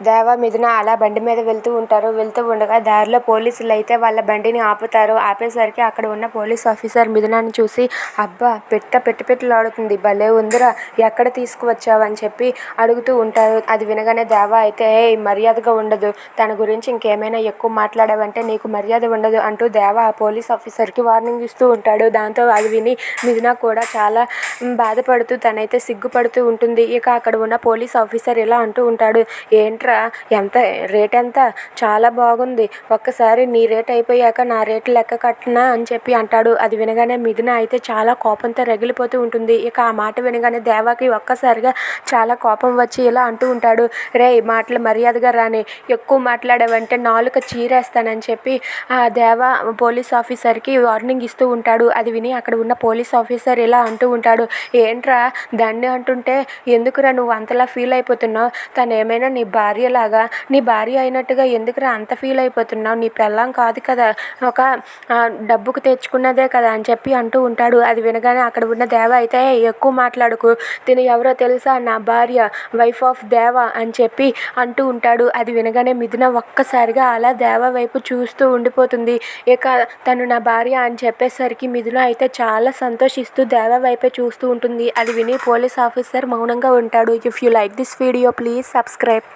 దేవ, మిథున అలా బండి మీద వెళ్తూ ఉంటారు. వెళ్తూ ఉండగా దారిలో పోలీసులు అయితే వాళ్ళ బండిని ఆపుతారు. ఆపేసరికి అక్కడ ఉన్న పోలీస్ ఆఫీసర్ మిథునాన్ని చూసి, అబ్బా పెట్టలాడుతుంది, భలే ఉందిరా, ఎక్కడ తీసుకువచ్చావు అని చెప్పి అడుగుతూ ఉంటారు. అది వినగానే దేవ అయితే, మర్యాదగా ఉండదు, తన గురించి ఇంకేమైనా ఎక్కువ మాట్లాడావంటే నీకు మర్యాద ఉండదు అంటూ దేవ ఆ పోలీస్ ఆఫీసర్కి వార్నింగ్ ఇస్తూ ఉంటాడు. దాంతో అది విని మిథున కూడా చాలా బాధపడుతూ తనైతే సిగ్గుపడుతూ ఉంటుంది. ఇక అక్కడ ఉన్న పోలీస్ ఆఫీసర్ ఇలా అంటూ ఉంటాడు, ఏంట్రా, రేట్ ఎంత, చాలా బాగుంది, ఒక్కసారి నీ రేట్ అయిపోయాక నా రేటు లెక్క కట్టనా అని చెప్పి అంటాడు. అది వినగానే మిథున అయితే చాలా కోపంతో రగిలిపోతూ ఉంటుంది. ఇక ఆ మాట వినగానే దేవాకి ఒక్కసారిగా చాలా కోపం వచ్చి ఇలా అంటూ ఉంటాడు, మాటలు మర్యాదగా రాని, ఎక్కువ మాట్లాడావంటే నాలుక చీరేస్తానని చెప్పి ఆ దేవ పోలీస్ ఆఫీసర్కి వార్నింగ్ ఇస్తూ ఉంటాడు. అది విని అక్కడ ఉన్న పోలీస్ ఆఫీసర్ ఇలా అంటూ ఉంటాడు, ఏంట్రా దాన్ని అంటుంటే ఎందుకురా నువ్వు అంతలా ఫీల్ అయిపోతున్నావు, తను ఏమైనా నీ భార్యలాగా, నీ భార్య అయినట్టుగా ఎందుకురా అంత ఫీల్ అయిపోతున్నావు, నీ పెళ్ళాం కాదు కదా, ఒక డబ్బుకు తెచ్చుకున్నదే కదా అని చెప్పి అంటూ ఉంటాడు. అది వినగానే అక్కడ ఉన్న దేవ అయితే, ఎక్కువ మాట్లాడుకు, తిను ఎవరో తెలుసా, నా భార్య, వైఫ్ ఆఫ్ దేవ అని చెప్పి అంటూ ఉంటాడు. అది వినగానే మిథున ఒక్కసారిగా అలా దేవ వైపు చూస్తూ ఉండిపోతుంది. ఇక తను నా భార్య అని చెప్పేసరికి మిథున అయితే చాలా సంతోషిస్తూ దేవ వైపే చూస్తూ ఉంటుంది. అది విని పోలీస్ ఆఫీసర్ మౌనంగా ఉంటాడు. If you like this video please subscribe.